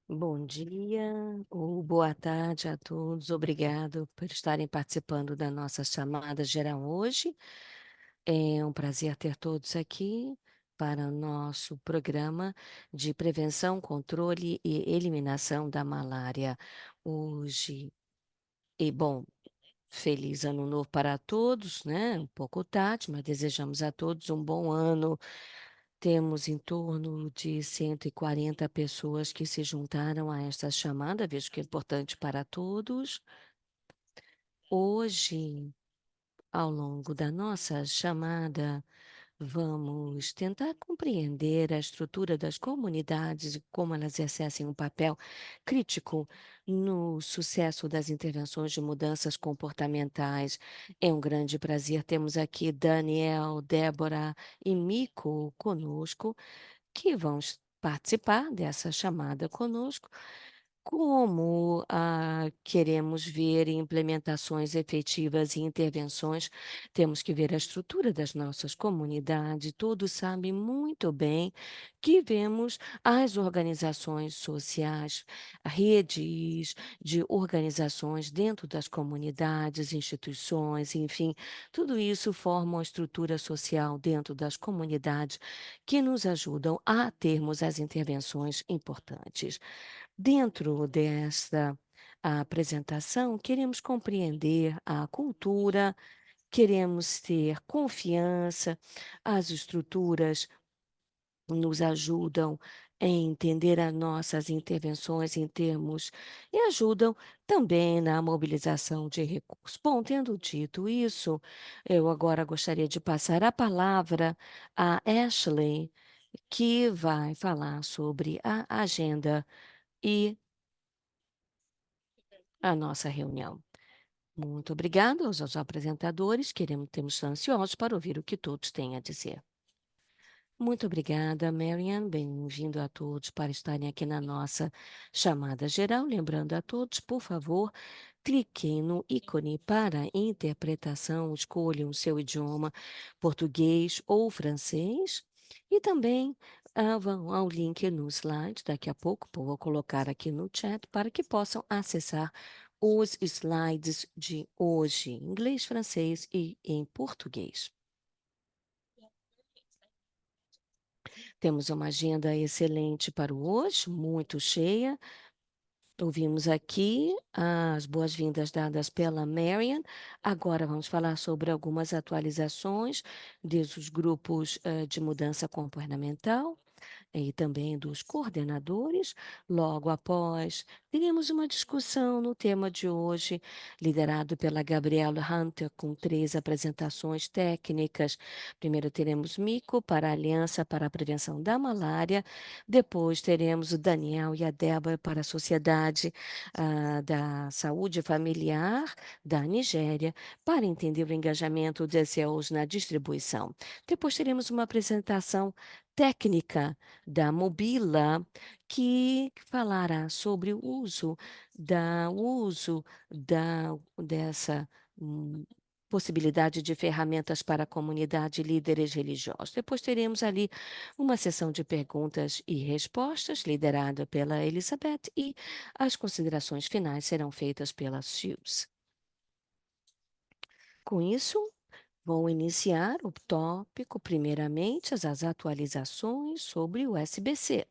Bom dia ou boa tarde a todos. Obrigado por estarem participando da nossa chamada geral hoje. É um prazer ter todos aqui para o nosso programa de prevenção, controle e eliminação da malária hoje. E bom, feliz ano novo para todos, né? Um pouco tarde, mas desejamos a todos um bom ano. Temos em torno de 140 pessoas que se juntaram a esta chamada, vejo que é importante para todos. Hoje, ao longo da nossa chamada, vamos tentar compreender a estrutura das comunidades e como elas exercem um papel crítico no sucesso das intervenções de mudanças comportamentais. É um grande prazer termos aqui Daniel, Débora e Mico conosco que vão participar dessa chamada conosco, como queremos ver implementações efetivas e intervenções, temos que ver a estrutura das nossas comunidades. Todos sabem muito bem que vemos as organizações sociais, redes de organizações dentro das comunidades, instituições, enfim, tudo isso forma uma estrutura social dentro das comunidades que nos ajudam a termos as intervenções importantes. Dentro desta apresentação, queremos compreender a cultura, queremos ter confiança, as estruturas nos ajudam a entender as nossas intervenções em termos e ajudam também na mobilização de recursos. Bom, tendo dito isso, eu agora gostaria de passar a palavra a Ashley, que vai falar sobre a agenda e a nossa reunião. Muito obrigada aos apresentadores. Temos ansiosos para ouvir o que todos têm a dizer. Muito obrigada, Marian. Bem-vindo a todos para estarem aqui na nossa chamada geral. Lembrando a todos, por favor, cliquem no ícone para interpretação, escolham o seu idioma, português ou francês, e também vão ao link no slide, daqui a pouco, vou colocar aqui no chat, para que possam acessar os slides de hoje, em inglês, francês e em português. Temos uma agenda excelente para o hoje, muito cheia. Ouvimos aqui as boas-vindas dadas pela Marian. Agora vamos falar sobre algumas atualizações dos grupos de mudança comportamental e também dos coordenadores. Logo após, teremos uma discussão no tema de hoje, liderado pela Gabriela Hunter, com 3 apresentações técnicas. Primeiro teremos Mico para a Aliança para a Prevenção da Malária, depois teremos o Daniel e a Débora para a Sociedade da Saúde Familiar da Nigéria, para entender o engajamento dos CEOs na distribuição. Depois teremos uma apresentação técnica da Mobila, que falará sobre dessa possibilidade de ferramentas para a comunidade e líderes religiosos. Depois teremos ali uma sessão de perguntas e respostas, liderada pela Elizabeth, e as considerações finais serão feitas pela Suze. Com isso, vou iniciar o tópico, primeiramente, as atualizações sobre o SBC.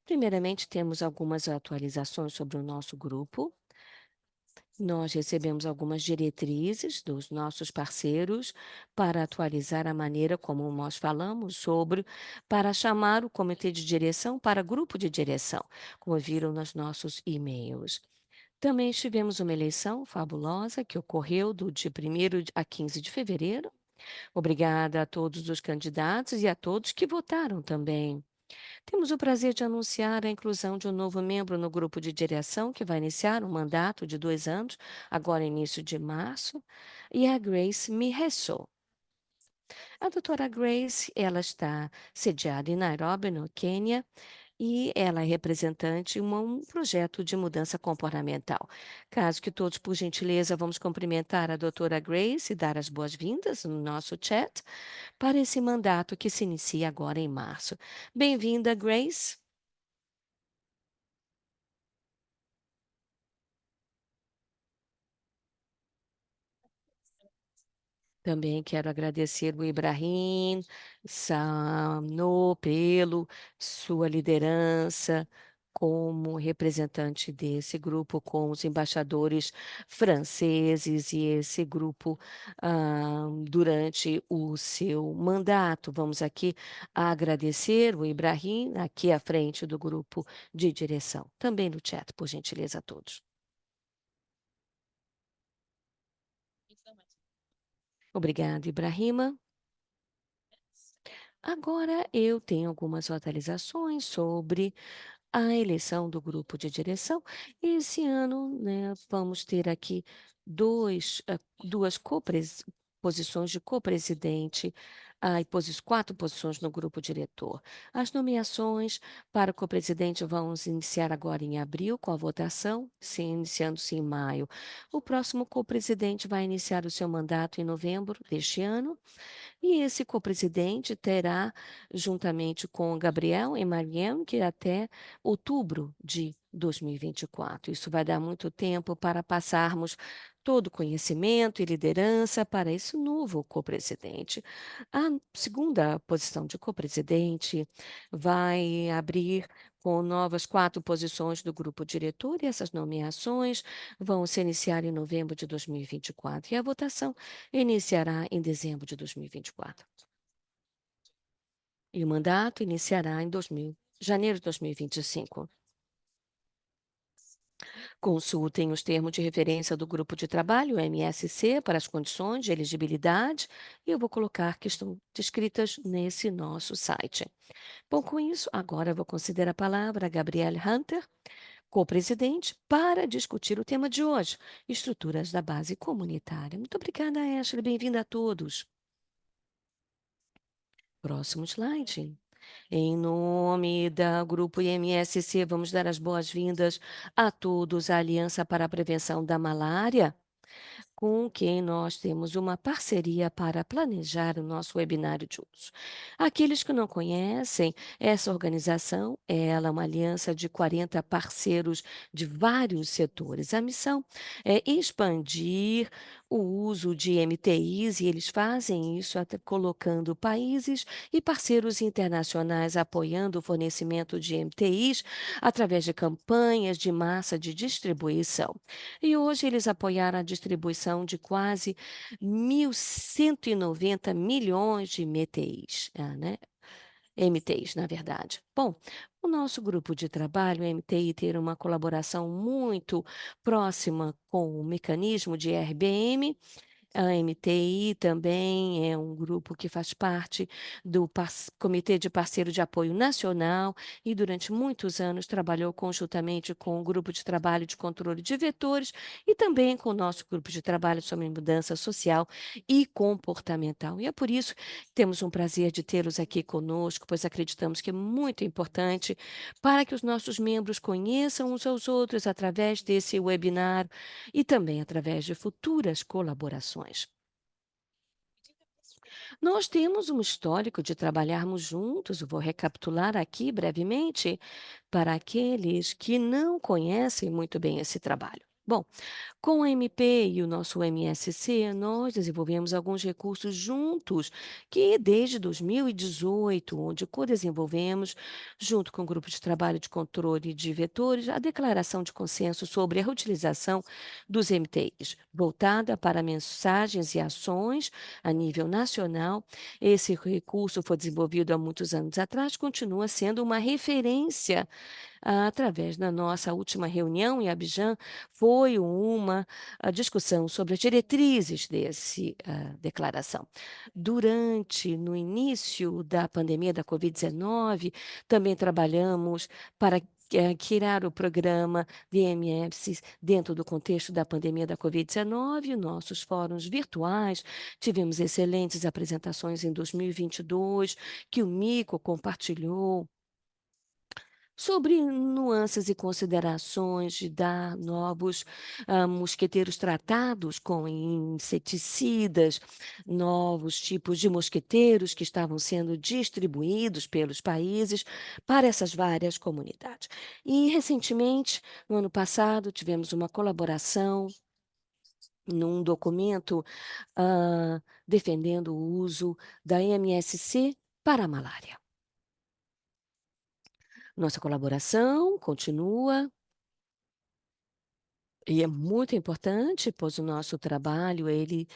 Primeiramente, temos algumas atualizações sobre o nosso grupo. Nós recebemos algumas diretrizes dos nossos parceiros para atualizar a maneira como nós falamos sobre, para chamar o comitê de direção para grupo de direção, como viram nos nossos e-mails. Também tivemos uma eleição fabulosa que ocorreu de 1º a 15 de fevereiro. Obrigada a todos os candidatos e a todos que votaram também. Temos o prazer de anunciar a inclusão de um novo membro no grupo de direção, que vai iniciar um mandato de 2 anos, agora início de março, e a Grace Miheso. A doutora Grace, ela está sediada em Nairobi, no Quênia, e ela é representante de um projeto de mudança comportamental. Caso que todos, por gentileza, vamos cumprimentar a doutora Grace e dar as boas-vindas no nosso chat para esse mandato que se inicia agora em março. Bem-vinda, Grace. Também quero agradecer o Ibrahim Sano pelo sua liderança como representante desse grupo com os embaixadores franceses e esse grupo durante o seu mandato. Vamos aqui agradecer o Ibrahim aqui à frente do grupo de direção. Também no chat, por gentileza, a todos. Obrigada, Ibrahima. Agora eu tenho algumas atualizações sobre a eleição do grupo de direção. Esse ano, né, vamos ter aqui duas posições de co-presidente e quatro posições no grupo diretor. As nomeações para o co-presidente vão se iniciar agora em abril, com a votação, iniciando-se em maio. O próximo co-presidente vai iniciar o seu mandato em novembro deste ano. E esse co-presidente terá, juntamente com Gabriel e Mariam, que até outubro de 2024. Isso vai dar muito tempo para passarmos todo o conhecimento e liderança para esse novo co-presidente. A segunda posição de co-presidente vai abrir com novas quatro posições do grupo diretor, e essas nomeações vão se iniciar em novembro de 2024. E a votação iniciará em dezembro de 2024. E o mandato iniciará em janeiro de 2025. Consultem os termos de referência do grupo de trabalho, MSC, para as condições de elegibilidade, e eu vou colocar que estão descritas nesse nosso site. Bom, com isso, agora eu vou conceder a palavra a Gabrielle Hunter, co-presidente, para discutir o tema de hoje, estruturas da base comunitária. Muito obrigada, Ashley. Bem-vinda a todos. Próximo slide. Em nome da Grupo IMSC, vamos dar as boas-vindas a todos à Aliança para a Prevenção da Malária, com quem nós temos uma parceria para planejar o nosso webinário de hoje. Aqueles que não conhecem, essa organização, ela é uma aliança de 40 parceiros de vários setores. A missão é expandir o uso de MTIs e eles fazem isso até colocando países e parceiros internacionais apoiando o fornecimento de MTIs através de campanhas de massa de distribuição. E hoje eles apoiaram a distribuição de quase 1.190 milhões de MTIs, né? MTIs, na verdade. Bom, o nosso grupo de trabalho, o MTI, ter uma colaboração muito próxima com o mecanismo de RBM. A MTI também é um grupo que faz parte do Comitê de Parceiro de Apoio Nacional e durante muitos anos trabalhou conjuntamente com o Grupo de Trabalho de Controle de Vetores e também com o nosso Grupo de Trabalho sobre Mudança Social e Comportamental. E é por isso que temos um prazer de tê-los aqui conosco, pois acreditamos que é muito importante para que os nossos membros conheçam uns aos outros através desse webinar e também através de futuras colaborações. Nós temos um histórico de trabalharmos juntos, eu vou recapitular aqui brevemente para aqueles que não conhecem muito bem esse trabalho. Bom, com a MP e o nosso MSC, nós desenvolvemos alguns recursos juntos, que desde 2018, onde co-desenvolvemos, junto com o Grupo de Trabalho de Controle de Vetores, a Declaração de Consenso sobre a Reutilização dos MTIs, voltada para mensagens e ações a nível nacional. Esse recurso foi desenvolvido há muitos anos atrás, continua sendo uma referência através da nossa última reunião em Abidjan, foi uma discussão sobre as diretrizes desse declaração. No início da pandemia da Covid-19, também trabalhamos para criar o programa DMS dentro do contexto da pandemia da Covid-19, nossos fóruns virtuais, tivemos excelentes apresentações em 2022, que o Mico compartilhou sobre nuances e considerações de dar novos mosqueteiros tratados com inseticidas, novos tipos de mosqueteiros que estavam sendo distribuídos pelos países para essas várias comunidades. E, recentemente, no ano passado, tivemos uma colaboração num documento defendendo o uso da MSC para a malária. Nossa colaboração continua e é muito importante, pois o nosso trabalho ele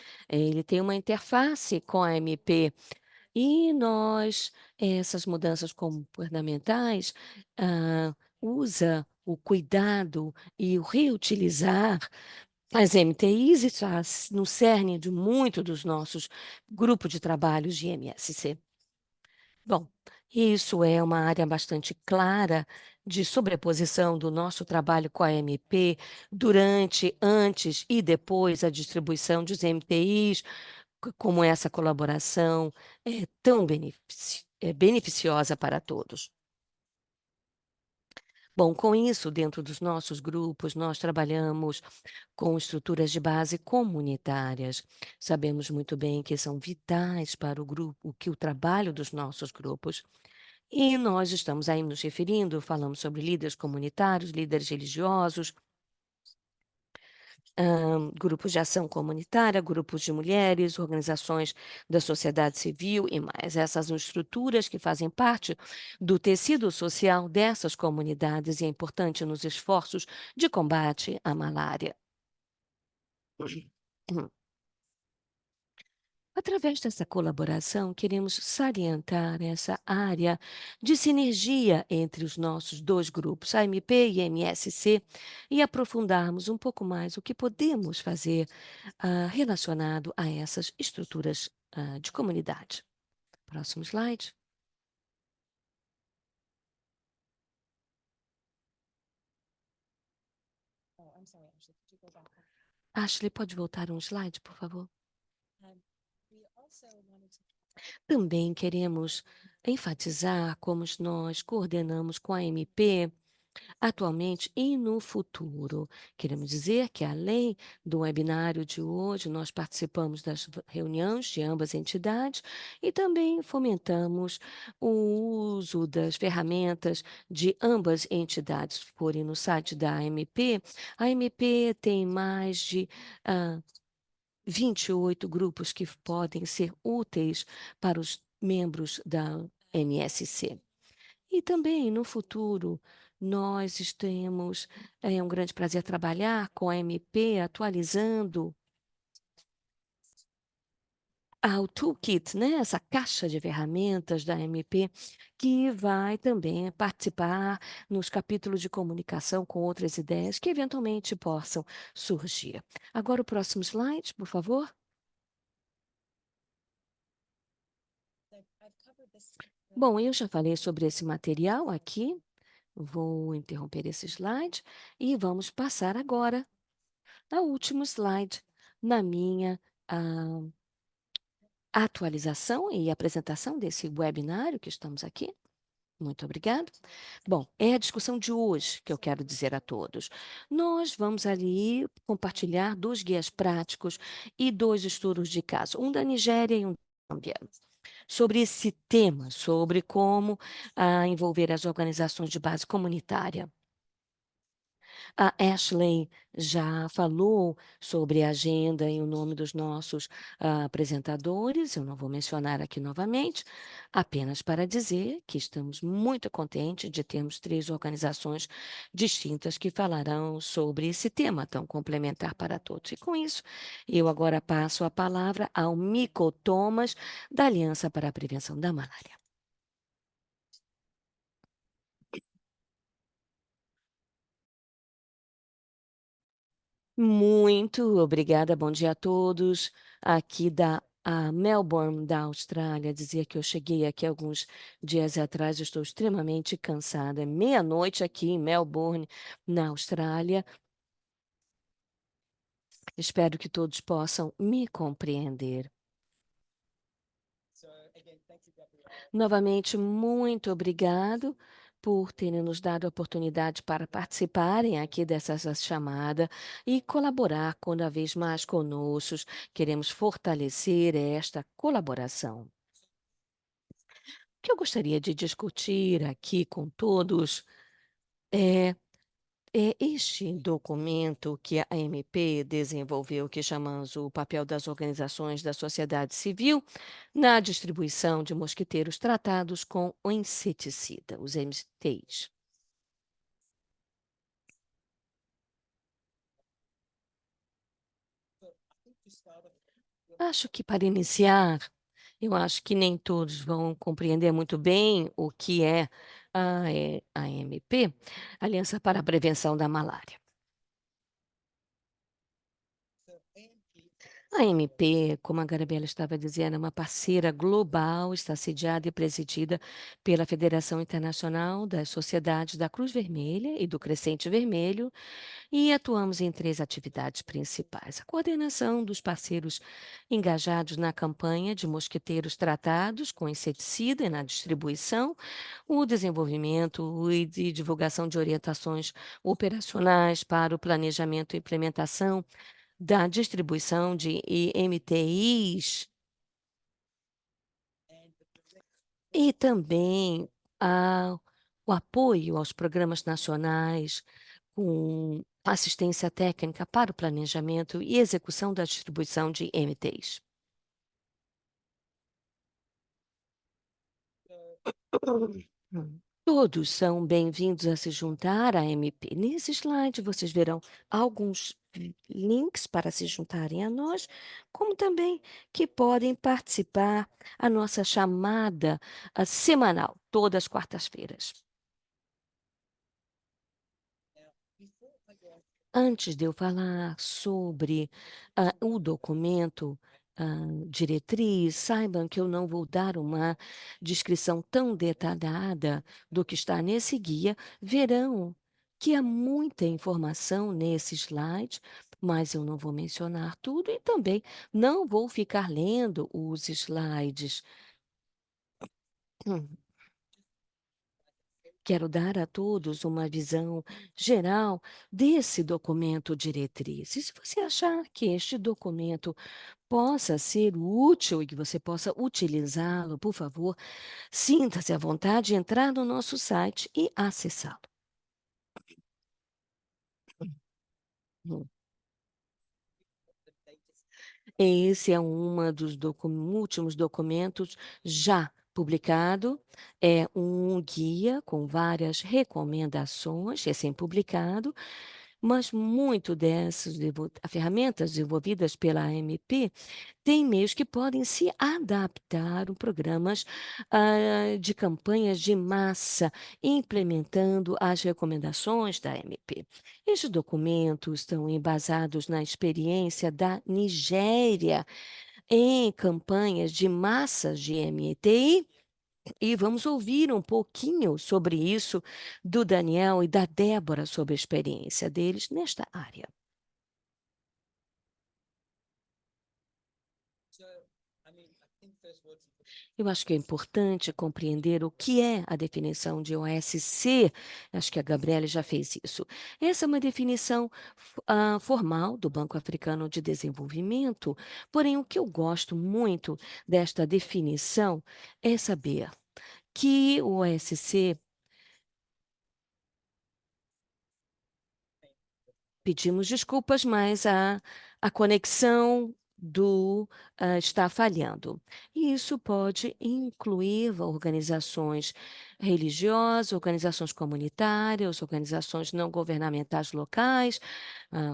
tem uma interface com a MP e nós, essas mudanças comportamentais, usa o cuidado e o reutilizar as MTIs está no cerne de muito dos nossos grupos de trabalhos de MSC. Bom, isso é uma área bastante clara de sobreposição do nosso trabalho com a MP durante, antes e depois a distribuição dos MTIs, como essa colaboração é tão beneficiosa para todos. Bom, com isso, dentro dos nossos grupos, nós trabalhamos com estruturas de base comunitárias. Sabemos muito bem que são vitais para o grupo, que o trabalho dos nossos grupos. E nós estamos aí nos referindo, falamos sobre líderes comunitários, líderes religiosos, grupos de ação comunitária, grupos de mulheres, organizações da sociedade civil e mais. Essas são estruturas que fazem parte do tecido social dessas comunidades e é importante nos esforços de combate à malária. Através dessa colaboração, queremos salientar essa área de sinergia entre os nossos dois grupos, AMP e MSC, e aprofundarmos um pouco mais o que podemos fazer relacionado a essas estruturas de comunidade. Próximo slide. Ashley, pode voltar um slide, por favor? Também queremos enfatizar como nós coordenamos com a MP atualmente e no futuro. Queremos dizer que, além do webinário de hoje, nós participamos das reuniões de ambas entidades e também fomentamos o uso das ferramentas de ambas entidades. Se forem no site da AMP, a AMP tem mais de 28 grupos que podem ser úteis para os membros da MSC. E também, no futuro, nós temos um grande prazer trabalhar com a MP, atualizando o toolkit, né? Essa caixa de ferramentas da MP, que vai também participar nos capítulos de comunicação com outras ideias que eventualmente possam surgir. Agora o próximo slide, por favor. Bom, eu já falei sobre esse material aqui. Vou interromper esse slide e vamos passar agora ao último slide na minha atualização e apresentação desse webinário que estamos aqui. Muito obrigada. Bom, é a discussão de hoje que eu quero dizer a todos. Nós vamos ali compartilhar dois guias práticos e dois estudos de caso, um da Nigéria e um da Zâmbia, sobre esse tema, sobre como envolver as organizações de base comunitária. A Ashley já falou sobre a agenda e o nome dos nossos apresentadores, eu não vou mencionar aqui novamente, apenas para dizer que estamos muito contentes de termos três organizações distintas que falarão sobre esse tema tão complementar para todos. E com isso, eu agora passo a palavra ao Mico Thomas, da Aliança para a Prevenção da Malária. Muito obrigada, bom dia a todos. Aqui da Melbourne, da Austrália, dizer que eu cheguei aqui alguns dias atrás, estou extremamente cansada. É meia-noite aqui em Melbourne, na Austrália. Espero que todos possam me compreender. Novamente, muito obrigado por terem nos dado a oportunidade para participarem aqui dessa chamada e colaborar cada vez mais conosco. Queremos fortalecer esta colaboração. O que eu gostaria de discutir aqui com todos é É este documento que a AMP desenvolveu, que chamamos o papel das organizações da sociedade civil na distribuição de mosquiteiros tratados com o inseticida, os MTIs. Acho que para iniciar, eu acho que nem todos vão compreender muito bem o que é a AMP, Aliança para a Prevenção da Malária. A AMP, como a Gabriela estava dizendo, é uma parceira global, está sediada e presidida pela Federação Internacional das Sociedades da Cruz Vermelha e do Crescente Vermelho, e atuamos em três atividades principais: a coordenação dos parceiros engajados na campanha de mosquiteiros tratados com inseticida e na distribuição, o desenvolvimento e de divulgação de orientações operacionais para o planejamento e implementação da distribuição de IMTIs e também a o apoio aos programas nacionais com assistência técnica para o planejamento e execução da distribuição de MTIs. Todos são bem-vindos a se juntar à MP. Nesse slide, vocês verão alguns links para se juntarem a nós, como também que podem participar a nossa chamada semanal, todas as quartas-feiras. Antes de eu falar sobre o documento diretriz, saibam que eu não vou dar uma descrição tão detalhada do que está nesse guia. Verão que há muita informação nesse slide, mas eu não vou mencionar tudo e também não vou ficar lendo os slides. Quero dar a todos uma visão geral desse documento diretriz. E se você achar que este documento possa ser útil e que você possa utilizá-lo, por favor, sinta-se à vontade de entrar no nosso site e acessá-lo. Hum. Esse é um dos últimos documentos já publicado. É um guia com várias recomendações, recém-publicado, mas muito dessas ferramentas desenvolvidas pela AMP tem meios que podem se adaptar a programas de campanhas de massa, implementando as recomendações da MP. Estes documentos estão embasados na experiência da Nigéria em campanhas de massas de MTI. E vamos ouvir um pouquinho sobre isso do Daniel e da Débora sobre a experiência deles nesta área. Eu acho que é importante compreender o que é a definição de OSC. Acho que a Gabriela já fez isso. Essa é uma definição formal do Banco Africano de Desenvolvimento, porém, o que eu gosto muito desta definição é saber que o OSC, pedimos desculpas, mas a conexão está falhando. E isso pode incluir organizações religiosas, organizações comunitárias, organizações não governamentais locais,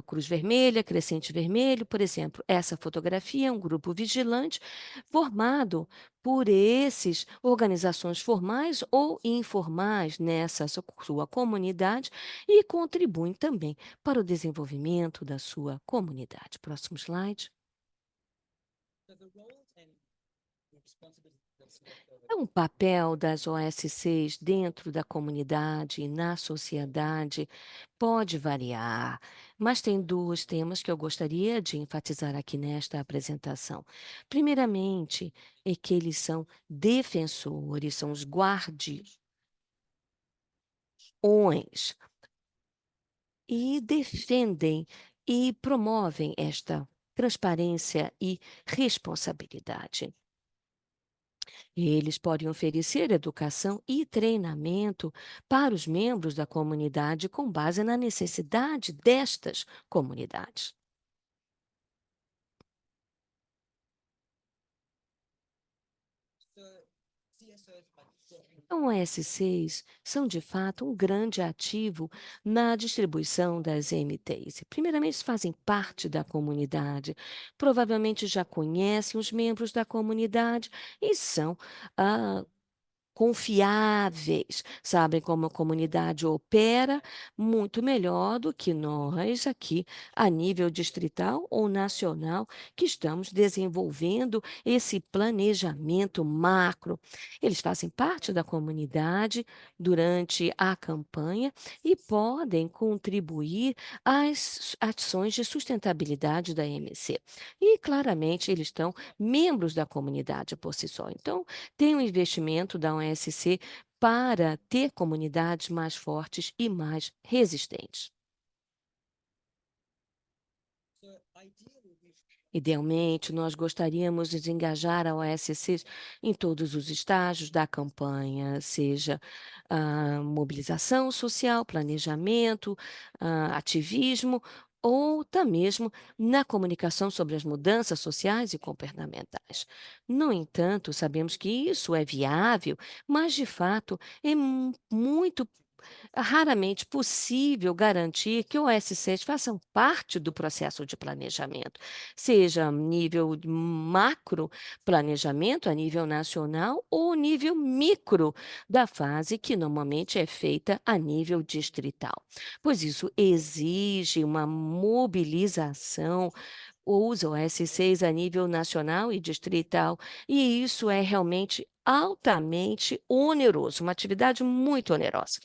Cruz Vermelha, Crescente Vermelho, por exemplo. Essa fotografia é um grupo vigilante formado por esses organizações formais ou informais nessa sua comunidade e contribuem também para o desenvolvimento da sua comunidade. Próximo slide. É um papel das OSCs dentro da comunidade e na sociedade pode variar, mas tem dois temas que eu gostaria de enfatizar aqui nesta apresentação. Primeiramente, é que eles são defensores, são os guardiões e defendem e promovem esta transparência e responsabilidade. Eles podem oferecer educação e treinamento para os membros da comunidade com base na necessidade destas comunidades. Então, OS6 são de fato um grande ativo na distribuição das MTs. Primeiramente, fazem parte da comunidade, provavelmente já conhecem os membros da comunidade e são ah, confiáveis, sabem como a comunidade opera muito melhor do que nós aqui, a nível distrital ou nacional, que estamos desenvolvendo esse planejamento macro. Eles fazem parte da comunidade durante a campanha e podem contribuir às ações de sustentabilidade da MC. E, claramente, eles estão membros da comunidade por si só. Então, tem um investimento da OSC para ter comunidades mais fortes e mais resistentes. Idealmente, nós gostaríamos de engajar a OSC em todos os estágios da campanha, seja mobilização social, planejamento, ativismo, ou até mesmo na comunicação sobre as mudanças sociais e comportamentais. No entanto, sabemos que isso é viável, mas de fato é muito raramente possível garantir que OSCs façam parte do processo de planejamento, seja a nível de macro planejamento, a nível nacional, ou nível micro da fase, que normalmente é feita a nível distrital, pois isso exige uma mobilização. Usa o S6 a nível nacional e distrital, e isso é realmente altamente oneroso, uma atividade muito onerosa.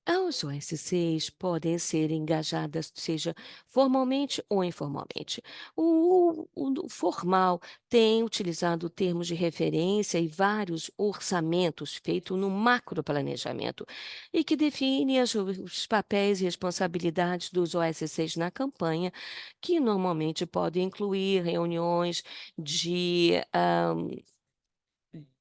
As OSCs podem ser engajadas, seja formalmente ou informalmente. O formal tem utilizado termos de referência e vários orçamentos feitos no macroplanejamento e que define os papéis e responsabilidades dos OSCs na campanha, que normalmente podem incluir reuniões de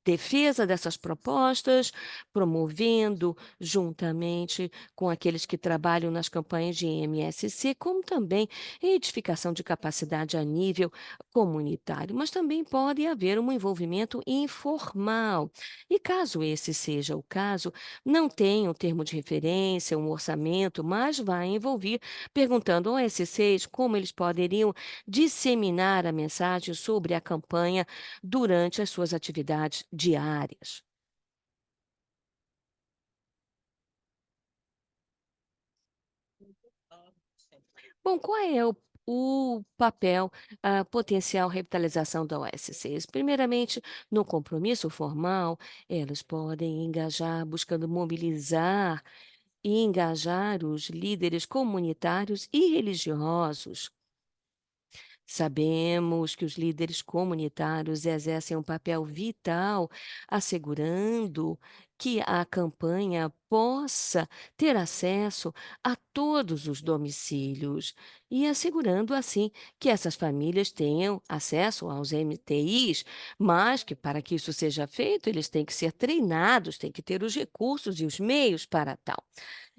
defesa dessas propostas, promovendo juntamente com aqueles que trabalham nas campanhas de MSC, como também edificação de capacidade a nível comunitário, mas também pode haver um envolvimento informal. E caso esse seja o caso, não tem um termo de referência, um orçamento, mas vai envolver perguntando ao SCs como eles poderiam disseminar a mensagem sobre a campanha durante as suas atividades diárias. Bom, qual é o papel, a potencial revitalização da OSCs? Primeiramente, no compromisso formal, elas podem engajar, buscando mobilizar e engajar os líderes comunitários e religiosos. Sabemos que os líderes comunitários exercem um papel vital, assegurando que a campanha possa ter acesso a todos os domicílios e assegurando assim que essas famílias tenham acesso aos MTIs, mas que para que isso seja feito, eles têm que ser treinados, têm que ter os recursos e os meios para tal.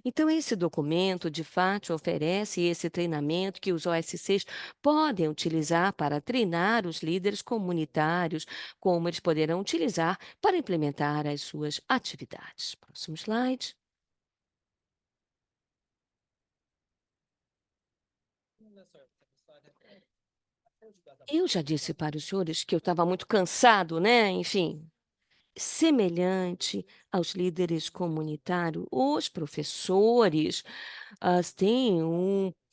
Então, esse documento, de fato, oferece esse treinamento que os OSCs podem utilizar para treinar os líderes comunitários, como eles poderão utilizar para implementar as suas atividades. Próximo slide. Eu já disse para os senhores que eu estava muito cansado, né? Enfim, semelhante aos líderes comunitários, os professores têm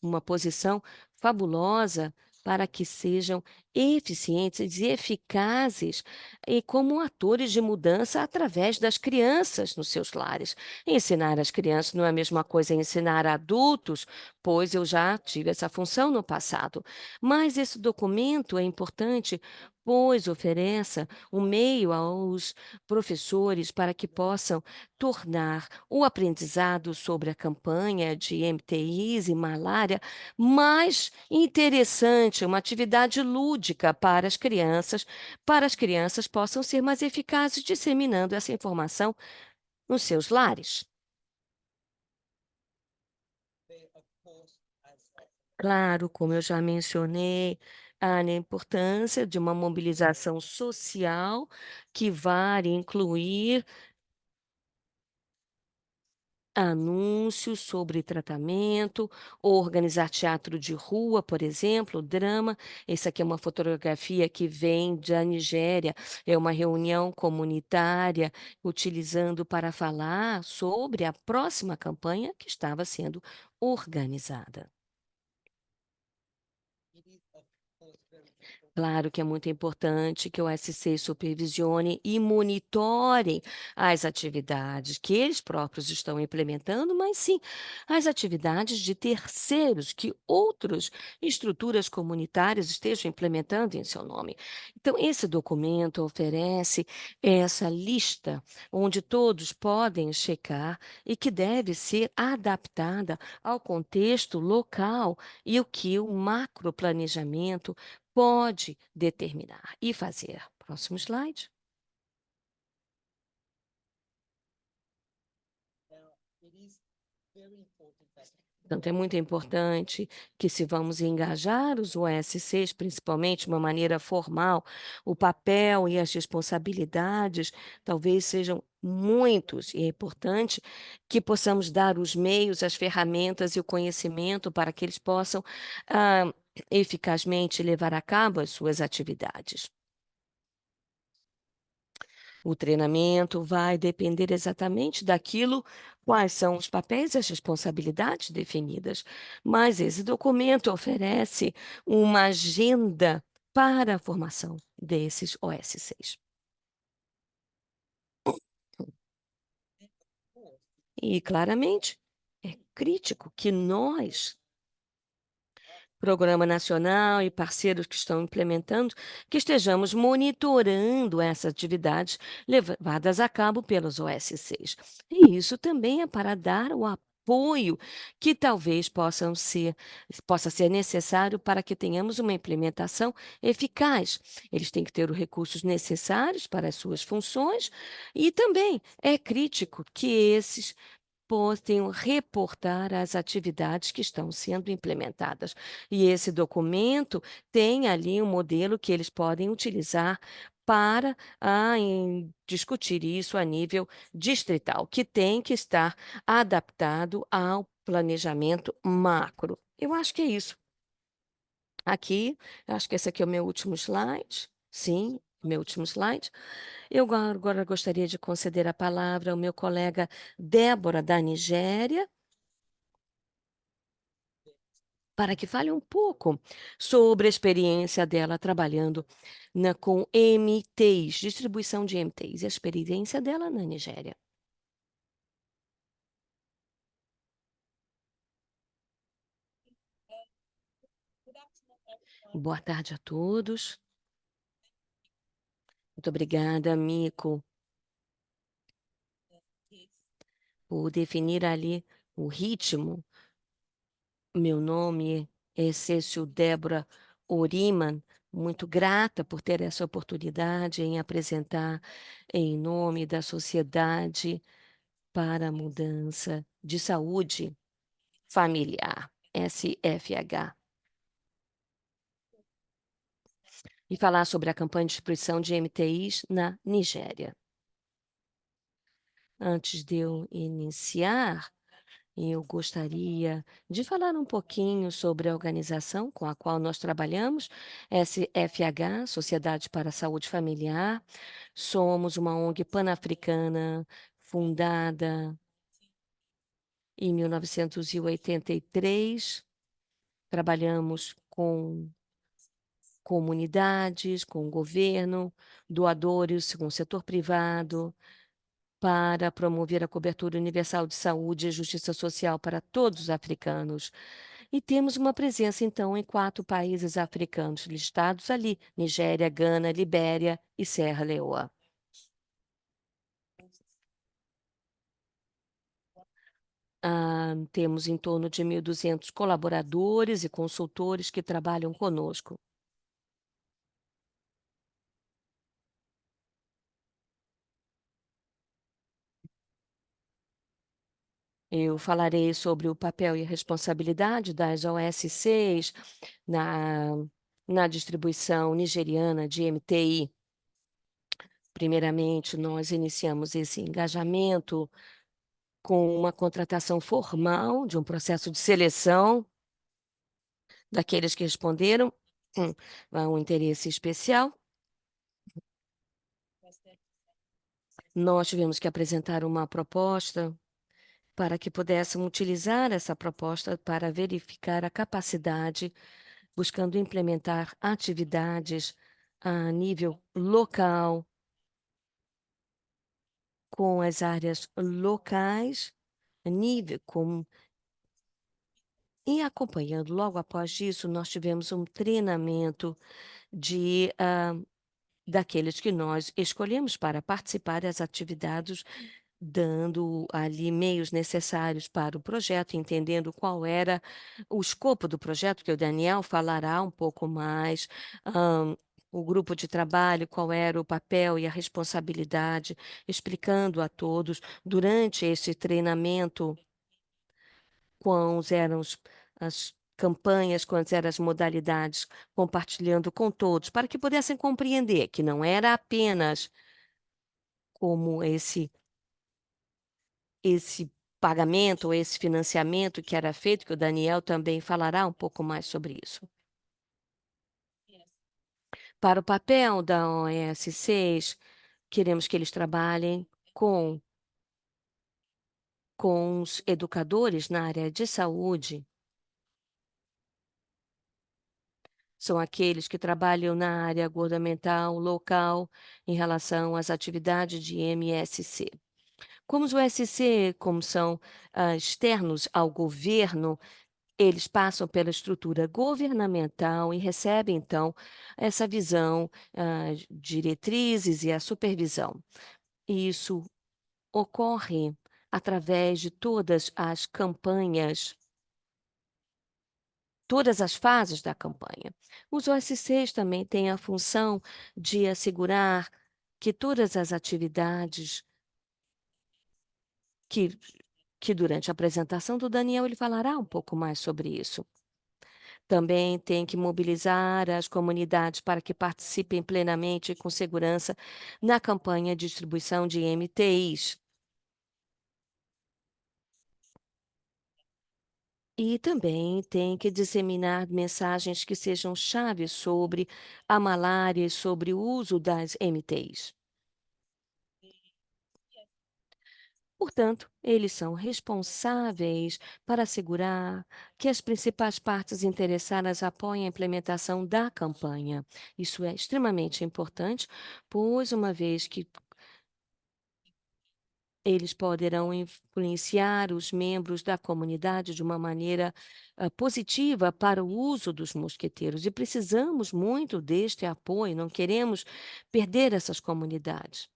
uma posição fabulosa para que sejam eficientes e eficazes e como atores de mudança através das crianças nos seus lares. Ensinar as crianças não é a mesma coisa ensinar adultos, pois eu já tive essa função no passado. Mas esse documento é importante depois ofereça um meio aos professores para que possam tornar o aprendizado sobre a campanha de MTIs e malária mais interessante, uma atividade lúdica para as crianças possam ser mais eficazes disseminando essa informação nos seus lares. Claro, como eu já mencionei, a importância de uma mobilização social que vai incluir anúncios sobre tratamento, ou organizar teatro de rua, por exemplo, drama. Essa aqui é uma fotografia que vem da Nigéria, é uma reunião comunitária utilizando para falar sobre a próxima campanha que estava sendo organizada. Claro que é muito importante que o SC supervisione e monitore as atividades que eles próprios estão implementando, mas sim as atividades de terceiros que outras estruturas comunitárias estejam implementando em seu nome. Então, esse documento oferece essa lista onde todos podem checar e que deve ser adaptada ao contexto local e o que o macroplanejamento pode determinar e fazer. Próximo slide. Portanto, é muito importante que, se vamos engajar os OSCs, principalmente de uma maneira formal, o papel e as responsabilidades talvez sejam muitos, e é importante que possamos dar os meios, as ferramentas e o conhecimento para que eles possam eficazmente levar a cabo as suas atividades. O treinamento vai depender exatamente daquilo, quais são os papéis e as responsabilidades definidas, mas esse documento oferece uma agenda para a formação desses OSCs. E, claramente, é crítico que nós Programa Nacional e parceiros que estão implementando, que estejamos monitorando essas atividades levadas a cabo pelos OSCs. E isso também é para dar o apoio que talvez possa ser necessário para que tenhamos uma implementação eficaz. Eles têm que ter os recursos necessários para as suas funções e também é crítico que esses possam reportar as atividades que estão sendo implementadas. E esse documento tem ali um modelo que eles podem utilizar para discutir isso a nível distrital, que tem que estar adaptado ao planejamento macro. Eu acho que é isso. Aqui, acho que esse aqui é o meu último slide. Sim, meu último slide. Eu agora gostaria de conceder a palavra ao meu colega Débora, da Nigéria, para que fale um pouco sobre a experiência dela trabalhando com MTIs, distribuição de MTIs, e a experiência dela na Nigéria. Boa tarde a todos. Muito obrigada, Mico, por definir ali o ritmo. Meu nome é Cécio Débora Oriman, muito grata por ter essa oportunidade em apresentar em nome da Sociedade para a Mudança de Saúde Familiar, SFH, e falar sobre a campanha de distribuição de MTIs na Nigéria. Antes de eu iniciar, eu gostaria de falar um pouquinho sobre a organização com a qual nós trabalhamos, SFH, Sociedade para a Saúde Familiar. Somos uma ONG pan-africana fundada em 1983. Trabalhamos com comunidades, com o governo, doadores, com o setor privado, para promover a cobertura universal de saúde e justiça social para todos os africanos. E temos uma presença, então, em 4 países africanos listados ali: Nigéria, Gana, Libéria e Serra Leoa. Temos em torno de 1.200 colaboradores e consultores que trabalham conosco. Eu falarei sobre o papel e a responsabilidade das OSCs na, na distribuição nigeriana de MTI. Primeiramente, nós iniciamos esse engajamento com uma contratação formal de um processo de seleção daqueles que responderam a um interesse especial. Nós tivemos que apresentar uma proposta para que pudéssemos utilizar essa proposta para verificar a capacidade, buscando implementar atividades a nível local, com as áreas locais, nível, com, e acompanhando. Logo após isso, nós tivemos um treinamento de daqueles que nós escolhemos para participar das atividades, dando ali meios necessários para o projeto, entendendo qual era o escopo do projeto, que o Daniel falará um pouco mais, o grupo de trabalho, qual era o papel e a responsabilidade, explicando a todos durante esse treinamento quais eram as campanhas, quais eram as modalidades, compartilhando com todos, para que pudessem compreender que não era apenas como esse pagamento ou esse financiamento que era feito, que o Daniel também falará um pouco mais sobre isso. Para o papel da OS6, queremos que eles trabalhem com os educadores na área de saúde. São aqueles que trabalham na área governamental local em relação às atividades de MSC. Como os USC, como são externos ao governo, eles passam pela estrutura governamental e recebem, então, essa visão, diretrizes e a supervisão. Isso ocorre através de todas as campanhas, todas as fases da campanha. Os OSCs também têm a função de assegurar que todas as atividades que, que durante a apresentação do Daniel ele falará um pouco mais sobre isso. Também tem que mobilizar as comunidades para que participem plenamente e com segurança na campanha de distribuição de MTIs. E também tem que disseminar mensagens que sejam chaves sobre a malária e sobre o uso das MTIs. Portanto, eles são responsáveis para assegurar que as principais partes interessadas apoiem a implementação da campanha. Isso é extremamente importante, pois, uma vez que eles poderão influenciar os membros da comunidade de uma maneira positiva para o uso dos mosqueteiros. E precisamos muito deste apoio, não queremos perder essas comunidades.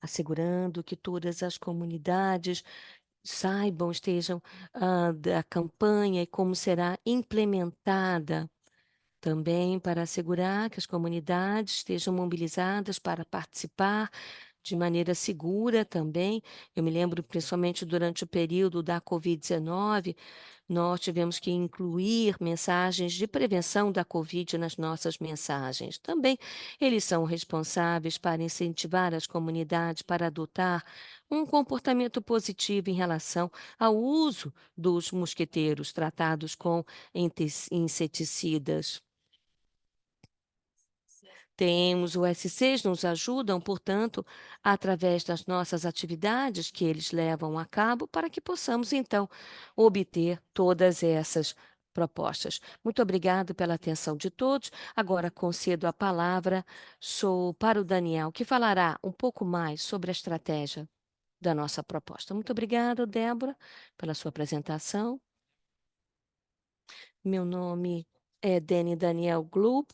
Assegurando que todas as comunidades saibam, estejam da campanha e como será implementada. Também para assegurar que as comunidades estejam mobilizadas para participar de maneira segura também. Eu me lembro, principalmente durante o período da Covid-19, nós tivemos que incluir mensagens de prevenção da Covid nas nossas mensagens. Também eles são responsáveis para incentivar as comunidades para adotar um comportamento positivo em relação ao uso dos mosqueteiros tratados com inseticidas. Temos o S6, nos ajudam, portanto, através das nossas atividades que eles levam a cabo, para que possamos, então, obter todas essas propostas. Muito obrigado pela atenção de todos. Agora concedo a palavra para o Daniel, que falará um pouco mais sobre a estratégia. da nossa proposta. Muito obrigada, Débora, pela sua apresentação. Meu nome é Dani Daniel Glub.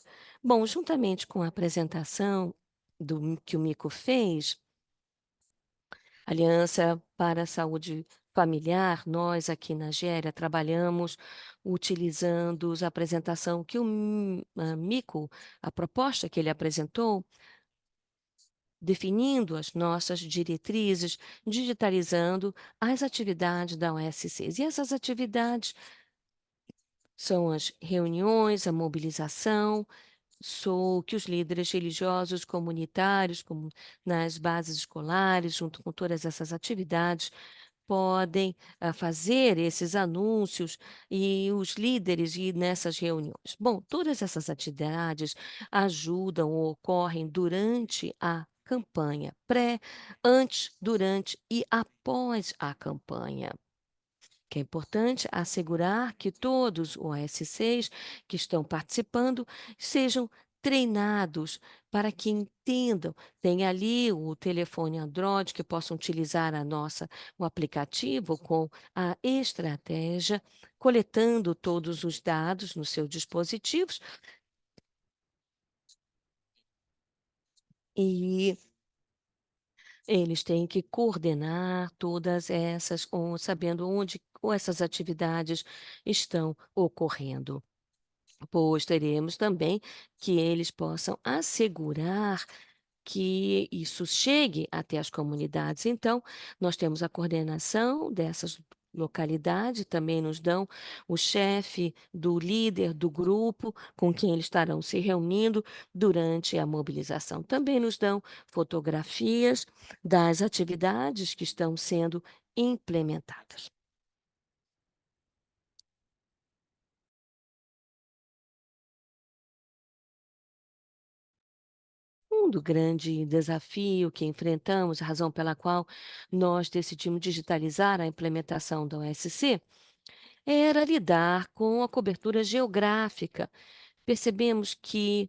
Bom, juntamente com a apresentação que o Mico fez, Aliança para a Saúde Familiar, nós aqui na Géria trabalhamos utilizando a apresentação que o Mico, a proposta que ele apresentou, definindo as nossas diretrizes, digitalizando as atividades da OSCs. E essas atividades são as reuniões, a mobilização, sou que os líderes religiosos comunitários, como nas bases escolares, junto com todas essas atividades, podem fazer esses anúncios e os líderes ir nessas reuniões. Bom, todas essas atividades ajudam ou ocorrem durante a campanha, antes, durante e após a campanha, que é importante assegurar que todos os OS6 que estão participando sejam treinados para que entendam. Tem ali o telefone Android que possam utilizar o aplicativo com a estratégia, coletando todos os dados nos seus dispositivos e eles têm que coordenar todas essas, sabendo onde essas atividades estão ocorrendo. Pois teremos também que eles possam assegurar que isso chegue até as comunidades. Então, nós temos a coordenação dessas localidades, também nos dão o chefe do líder do grupo com quem eles estarão se reunindo durante a mobilização. Também nos dão fotografias das atividades que estão sendo implementadas. Do grande desafio que enfrentamos, a razão pela qual nós decidimos digitalizar a implementação da OSC, era lidar com a cobertura geográfica. Percebemos que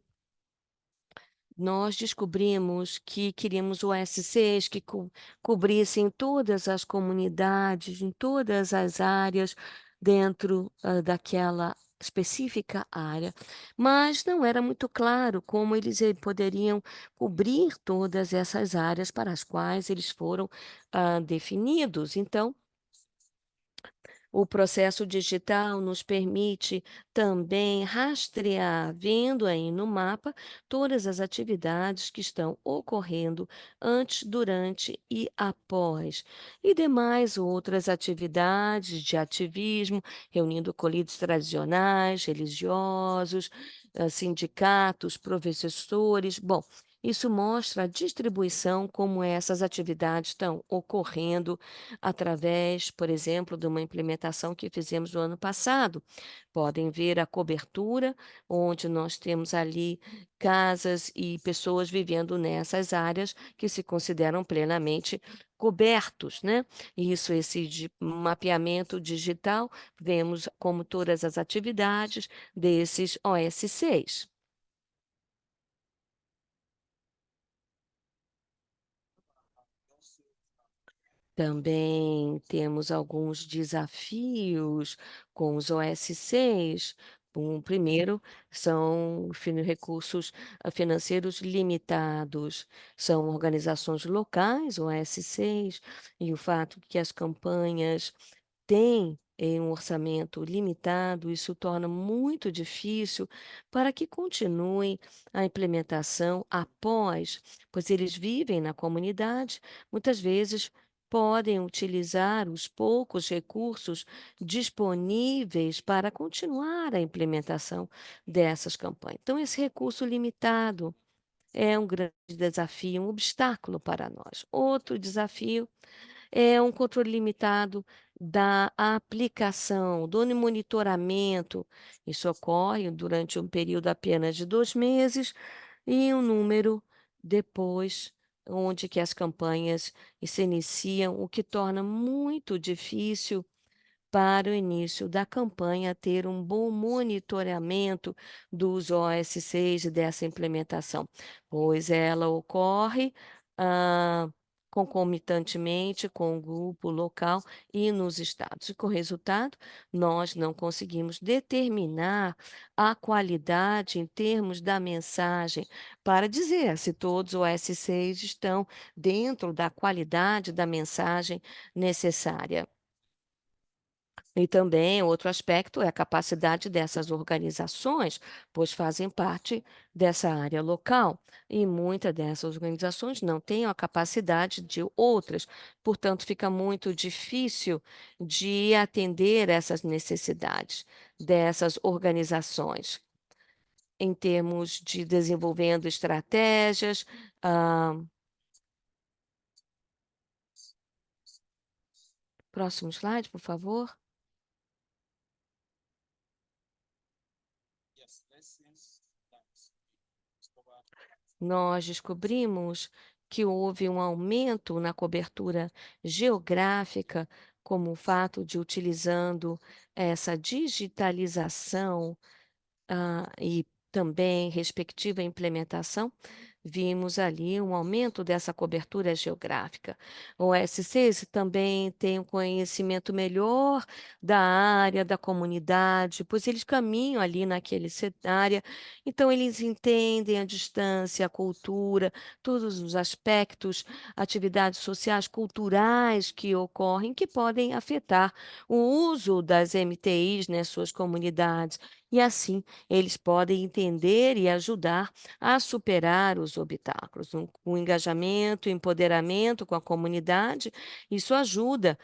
nós descobrimos que queríamos OSCs que cobrissem todas as comunidades, em todas as áreas, dentro daquela específica área, mas não era muito claro como eles poderiam cobrir todas essas áreas para as quais eles foram definidos. Então, o processo digital nos permite também rastrear, vendo aí no mapa, todas as atividades que estão ocorrendo antes, durante e após, e demais outras atividades de ativismo, reunindo colírios tradicionais, religiosos, sindicatos, professores. Bom, isso mostra a distribuição, como essas atividades estão ocorrendo através, por exemplo, de uma implementação que fizemos no ano passado. Podem ver a cobertura, onde nós temos ali casas e pessoas vivendo nessas áreas que se consideram plenamente cobertos, né? Isso, esse mapeamento digital, vemos como todas as atividades desses OS6. Também temos alguns desafios com os OS6. Primeiro, são recursos financeiros limitados, são organizações locais, OS6, e o fato que as campanhas têm um orçamento limitado, isso torna muito difícil para que continuem a implementação após, pois eles vivem na comunidade, muitas vezes podem utilizar os poucos recursos disponíveis para continuar a implementação dessas campanhas. Então, esse recurso limitado é um grande desafio, um obstáculo para nós. Outro desafio é um controle limitado da aplicação, do monitoramento. Isso ocorre durante um período apenas de 2 meses e um número depois, onde que as campanhas se iniciam, o que torna muito difícil para o início da campanha ter um bom monitoramento dos OS6 e dessa implementação, pois ela ocorre ah, concomitantemente com o grupo local e nos estados. E com o resultado, nós não conseguimos determinar a qualidade em termos da mensagem para dizer se todos os S6 estão dentro da qualidade da mensagem necessária. E também outro aspecto é a capacidade dessas organizações, pois fazem parte dessa área local, e muitas dessas organizações não têm a capacidade de outras, portanto, fica muito difícil de atender essas necessidades dessas organizações, em termos de desenvolvendo estratégias. ah, Próximo slide, por favor. Nós descobrimos que houve um aumento na cobertura geográfica, como o fato de utilizando essa digitalização e também respectiva implementação, vimos ali um aumento dessa cobertura geográfica. O SCs também tem um conhecimento melhor da área, da comunidade, pois eles caminham ali naquele área, então eles entendem a distância, a cultura, todos os aspectos, atividades sociais, culturais que ocorrem, que podem afetar o uso das MTIs nas suas comunidades. E assim eles podem entender e ajudar a superar os obstáculos. O engajamento, o empoderamento com a comunidade, isso ajuda,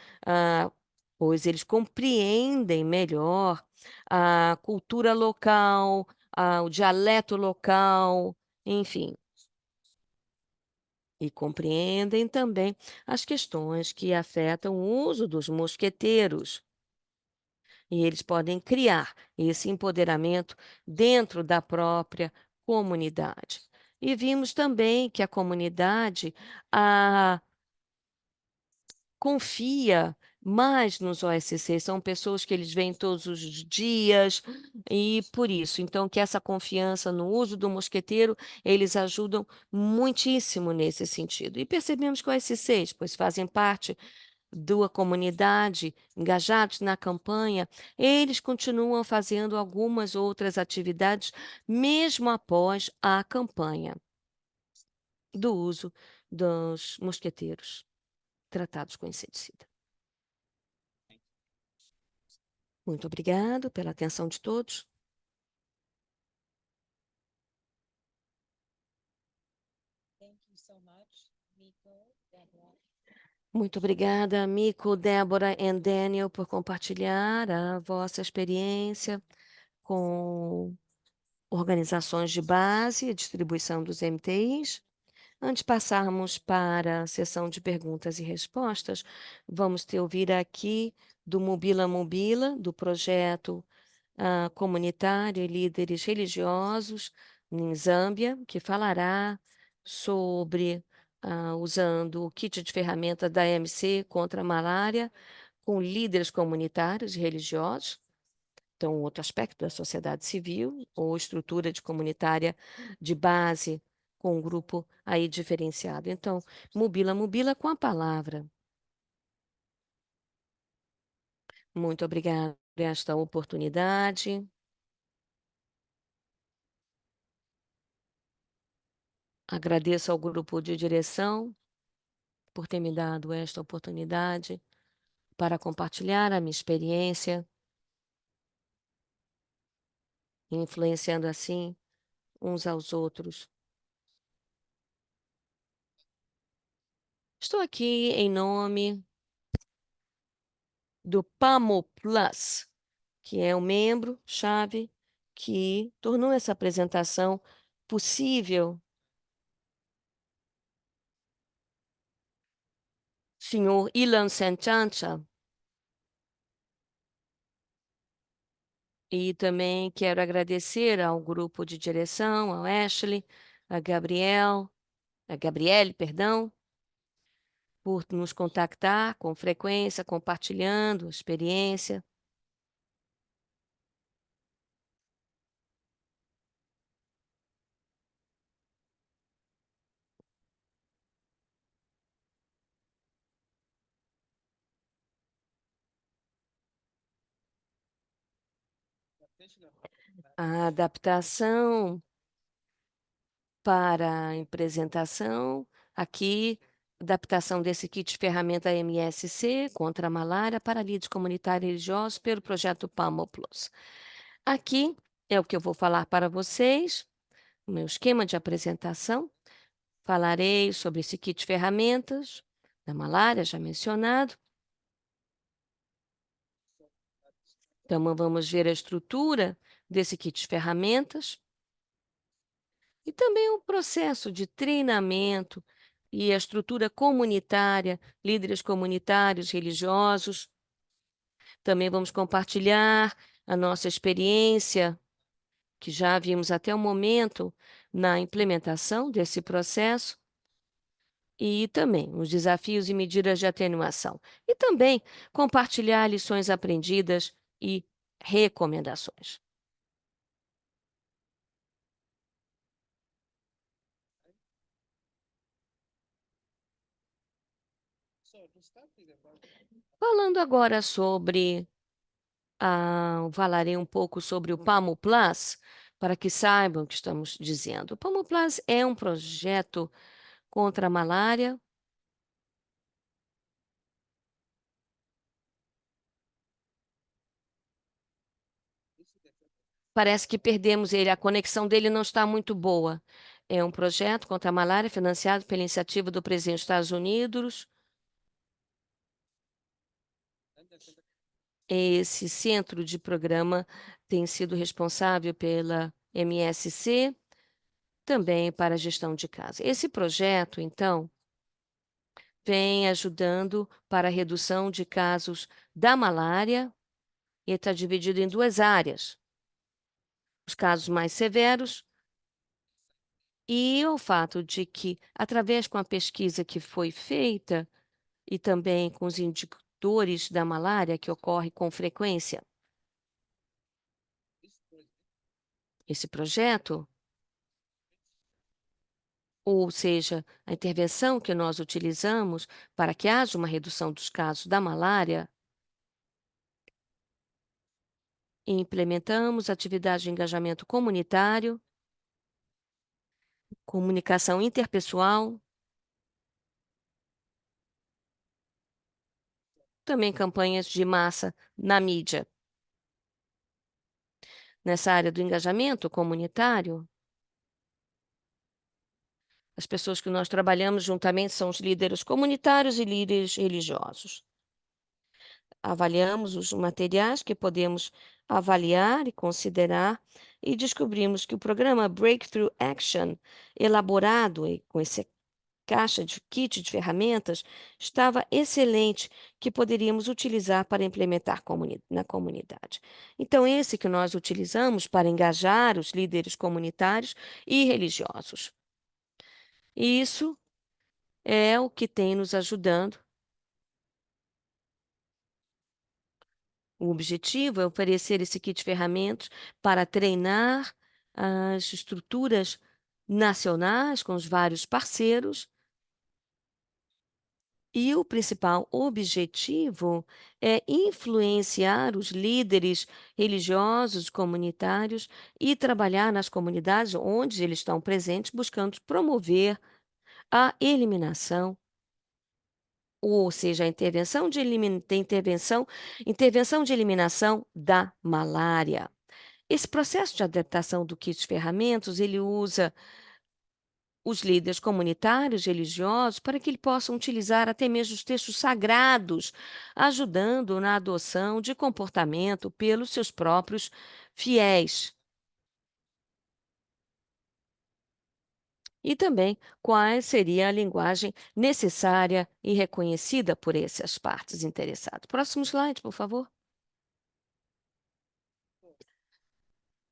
pois eles compreendem melhor a cultura local, o dialeto local, enfim. E compreendem também as questões que afetam o uso dos mosqueteiros. E eles podem criar esse empoderamento dentro da própria comunidade. E vimos também que a comunidade confia mais nos OSC, são pessoas que eles veem todos os dias e por isso, então, que essa confiança no uso do mosqueteiro, eles ajudam muitíssimo nesse sentido. E percebemos que os OSCs, pois fazem parte da comunidade, engajados na campanha, eles continuam fazendo algumas outras atividades, mesmo após a campanha do uso dos mosqueteiros tratados com inseticida. Muito obrigado pela atenção de todos. Muito obrigada, Mico, Débora e Daniel, por compartilhar a vossa experiência com organizações de base e distribuição dos MTIs. Antes de passarmos para a sessão de perguntas e respostas, vamos te ouvir aqui do Mobila Mobila, do projeto comunitário e líderes religiosos em Zâmbia, que falará sobre usando o kit de ferramenta da MC contra a malária com líderes comunitários e religiosos. Então, outro aspecto da sociedade civil ou estrutura de comunitária de base com um grupo aí diferenciado. Então, Mobila Mobila com a palavra. Muito obrigada por esta oportunidade. Agradeço ao grupo de direção por ter me dado esta oportunidade para compartilhar a minha experiência, influenciando assim uns aos outros. Estou aqui em nome do PAMO Plus, que é o membro-chave que tornou essa apresentação possível. Senhor Ilan Senchacha, e também quero agradecer ao grupo de direção, ao Ashley, a Gabriele, perdão, por nos contactar com frequência, compartilhando experiência. A adaptação para a apresentação, aqui, adaptação desse kit ferramenta MSC contra a malária para líderes comunitários e religiosos pelo projeto PAMO Plus. Aqui é o que eu vou falar para vocês, o meu esquema de apresentação. Falarei sobre esse kit ferramentas da malária, já mencionado. Então, vamos ver a estrutura desse kit de ferramentas e também o processo de treinamento e a estrutura comunitária, líderes comunitários, religiosos. Também vamos compartilhar a nossa experiência, que já vimos até o momento na implementação desse processo, e também os desafios e medidas de atenuação. E também compartilhar lições aprendidas e recomendações. Falando agora sobre, falarei um pouco sobre o PAMO Plus, para que saibam o que estamos dizendo. O PAMO Plus é um projeto contra a malária. Parece que perdemos ele, a conexão dele não está muito boa. É um projeto contra a malária financiado pela iniciativa do presidente dos Estados Unidos. Esse centro de programa tem sido responsável pela MSC, também para a gestão de casa. Esse projeto, então, vem ajudando para a redução de casos da malária e está dividido em duas áreas: os casos mais severos e o fato de que, através com a pesquisa que foi feita e também com os indicadores da malária que ocorre com frequência, esse projeto, ou seja, a intervenção que nós utilizamos para que haja uma redução dos casos da malária, implementamos atividades de engajamento comunitário, comunicação interpessoal, também campanhas de massa na mídia. Nessa área do engajamento comunitário, as pessoas que nós trabalhamos juntamente são os líderes comunitários e líderes religiosos. Avaliamos os materiais que podemos avaliar e considerar e descobrimos que o programa Breakthrough Action, elaborado com esse caixa de kit de ferramentas, estava excelente, que poderíamos utilizar para implementar na comunidade. Então, esse que nós utilizamos para engajar os líderes comunitários e religiosos. Isso é o que tem nos ajudando. O objetivo é oferecer esse kit de ferramentas para treinar as estruturas nacionais com os vários parceiros. E o principal objetivo é influenciar os líderes religiosos, comunitários e trabalhar nas comunidades onde eles estão presentes, buscando promover a eliminação, ou seja, a intervenção de eliminação da malária. Esse processo de adaptação do kit de ferramentas, ele usa os líderes comunitários religiosos para que eles possam utilizar até mesmo os textos sagrados, ajudando na adoção de comportamento pelos seus próprios fiéis. E também qual seria a linguagem necessária e reconhecida por essas partes interessadas. Próximo slide, por favor.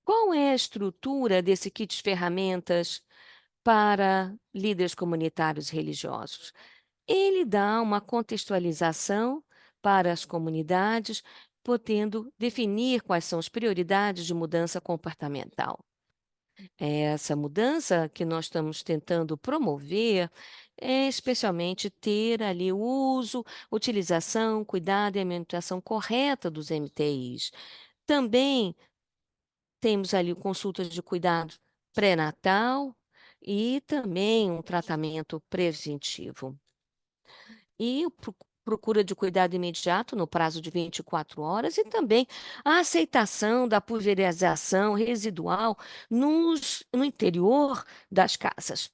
Qual é a estrutura desse kit de ferramentas para líderes comunitários religiosos? Ele dá uma contextualização para as comunidades, podendo definir quais são as prioridades de mudança comportamental. Essa mudança que nós estamos tentando promover é especialmente ter ali o uso, utilização, cuidado e alimentação correta dos MTIs. Também Temos ali consultas de cuidado pré-natal e também um tratamento preventivo. E procura de cuidado imediato no prazo de 24 horas e também a aceitação da pulverização residual no interior das casas.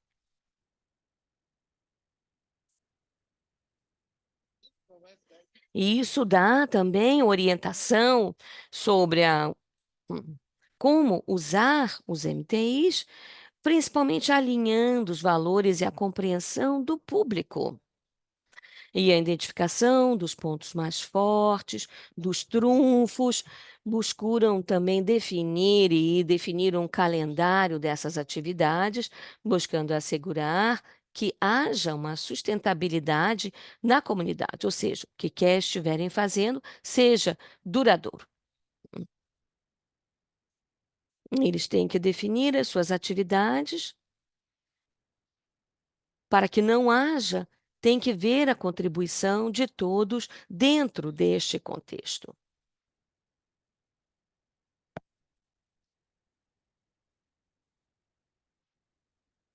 E isso dá também orientação sobre hum, como usar os MTIs, principalmente alinhando os valores e a compreensão do público. E a identificação dos pontos mais fortes, dos trunfos, buscaram também definir um calendário dessas atividades, buscando assegurar que haja uma sustentabilidade na comunidade, ou seja, o que quer estiverem fazendo seja duradouro. Eles têm que definir as suas atividades para que não haja, tem que ver a contribuição de todos dentro deste contexto.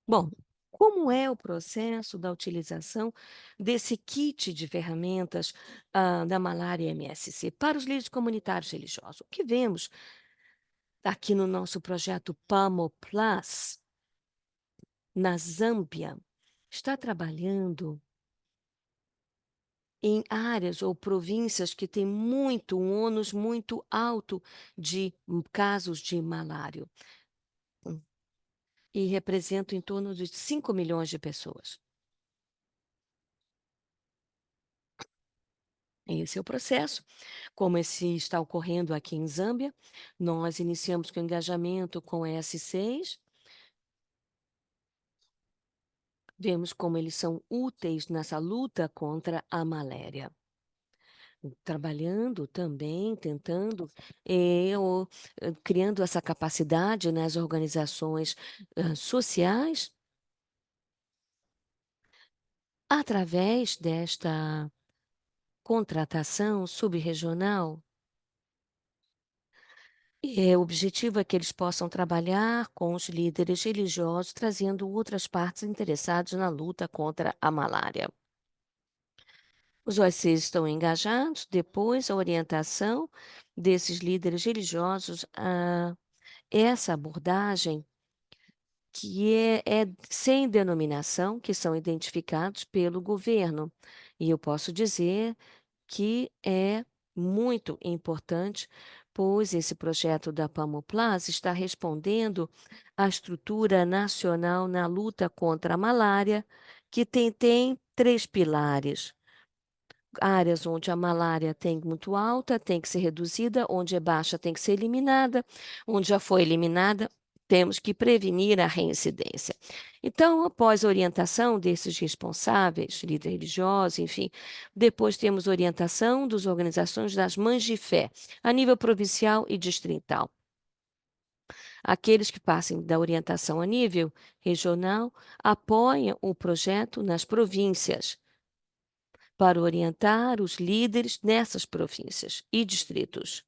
Bom, como é o processo da utilização desse kit de ferramentas da malária MSC para os líderes comunitários religiosos? O que vemos aqui no nosso projeto PAMO Plus, na Zâmbia, está trabalhando em áreas ou províncias que têm um ônus muito alto de casos de malária e representam em torno de 5 milhões de pessoas. Esse é o processo. Como esse está ocorrendo aqui em Zâmbia, nós iniciamos com engajamento com a S6, vemos como eles são úteis nessa luta contra a malária. Trabalhando também, tentando, criando essa capacidade nas organizações sociais, através desta contratação subregional. O objetivo é que eles possam trabalhar com os líderes religiosos, trazendo outras partes interessadas na luta contra a malária. Os OSCs estão engajados, depois a orientação desses líderes religiosos a essa abordagem que é sem denominação, que são identificados pelo governo. E eu posso dizer que é muito importante, pois esse projeto da Pamoplas está respondendo à estrutura nacional na luta contra a malária, que tem três pilares: áreas onde a malária tem muito alta, tem que ser reduzida, onde é baixa, tem que ser eliminada, onde já foi eliminada, temos que prevenir a reincidência. Então, após a orientação desses responsáveis, líderes religiosos, enfim, depois temos orientação das organizações das mães de fé, a nível provincial e distrital. Aqueles que passem da orientação a nível regional apoiam o projeto nas províncias para orientar os líderes nessas províncias e distritos.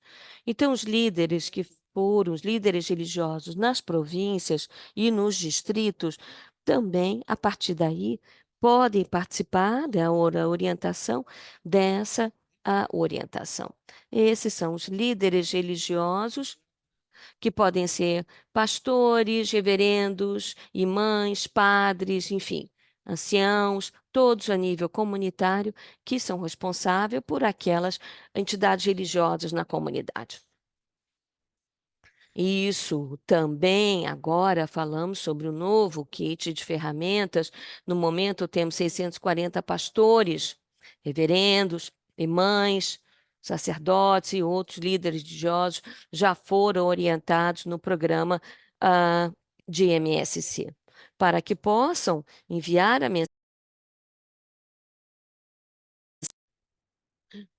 Então, os líderes que foram os líderes religiosos nas províncias e nos distritos, também, a partir daí, podem participar da orientação dessa a orientação. Esses são os líderes religiosos que podem ser pastores, reverendos, imãs, padres, enfim, anciãos, todos a nível comunitário, que são responsáveis por aquelas entidades religiosas na comunidade. Isso também, agora falamos sobre o novo kit de ferramentas. No momento, temos 640 pastores, reverendos, imãs, sacerdotes e outros líderes religiosos já foram orientados no programa de MSC, para que possam enviar a mensagem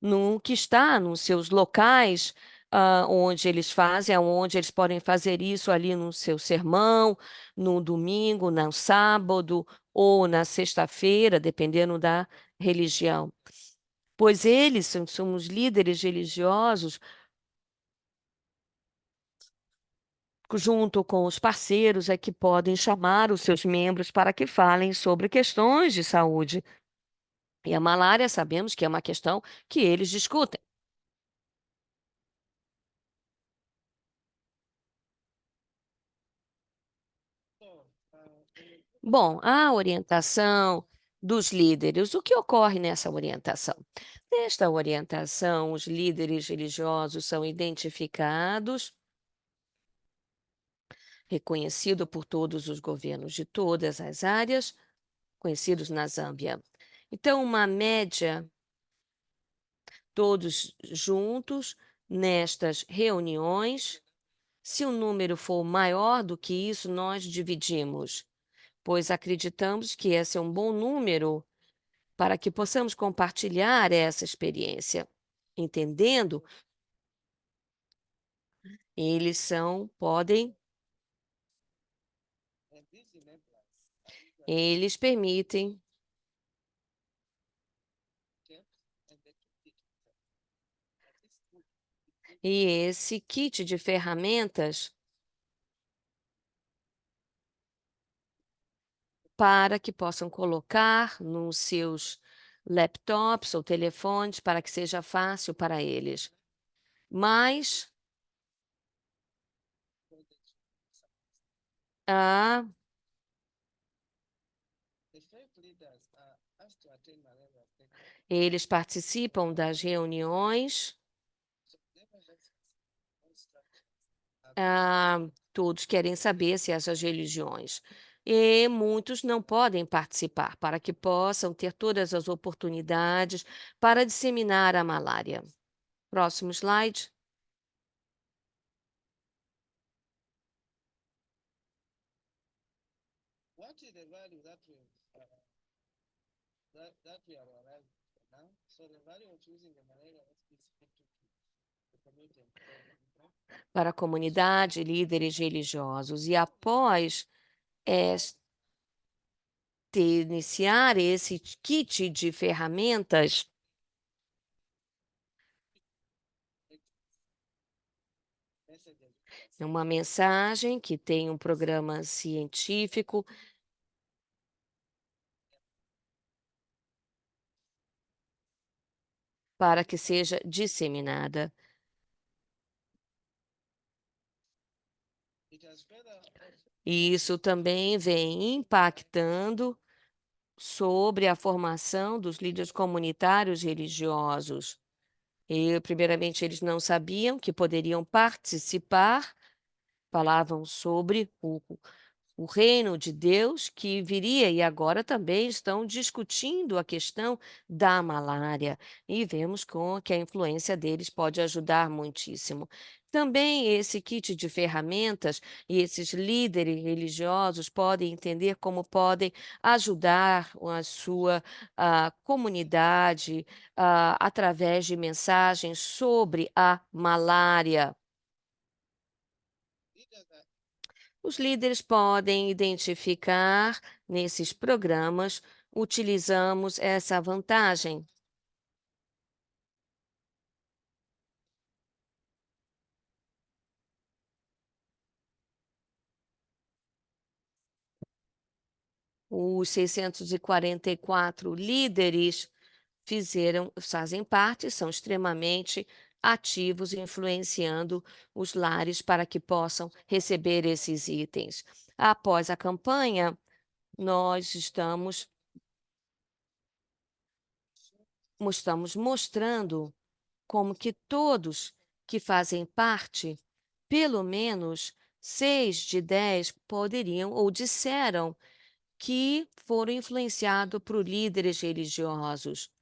no que está nos seus locais, onde eles fazem, onde eles podem fazer isso ali no seu sermão, no domingo, no sábado ou na sexta-feira, dependendo da religião. Pois eles são os líderes religiosos junto com os parceiros, é que podem chamar os seus membros para que falem sobre questões de saúde. E a malária, sabemos que é uma questão que eles discutem. Bom, a orientação dos líderes. O que ocorre nessa orientação? Nesta orientação, os líderes religiosos são identificados, reconhecido por todos os governos de todas as áreas, conhecidos na Zâmbia. Então, uma média, todos juntos, nestas reuniões. Se o número for maior do que isso, nós dividimos, pois acreditamos que esse é um bom número para que possamos compartilhar essa experiência. Entendendo, podem, eles permitem, e esse kit de ferramentas para que possam colocar nos seus laptops ou telefones para que seja fácil para eles. Mas ah, eles participam das reuniões. Todos querem saber se essas religiões. E muitos não podem participar para que possam ter todas as oportunidades para disseminar a malária. Próximo slide. Para a comunidade, líderes religiosos. E após este, iniciar esse kit de ferramentas, é uma mensagem que tem um programa científico para que seja disseminada. E isso também vem impactando sobre a formação dos líderes comunitários religiosos. E, primeiramente, eles não sabiam que poderiam participar, falavam sobre o reino de Deus que viria e agora também estão discutindo a questão da malária e vemos que a influência deles pode ajudar muitíssimo. Também esse kit de ferramentas e esses líderes religiosos podem entender como podem ajudar a sua comunidade através de mensagens sobre a malária. Os líderes podem identificar nesses programas, utilizamos essa vantagem. Os 644 líderes fazem parte, são extremamente ativos, influenciando os lares para que possam receber esses itens. Após a campanha, nós estamos mostrando como que todos que fazem parte, pelo menos 6 de 10 poderiam ou disseram que foram influenciados por líderes religiosos.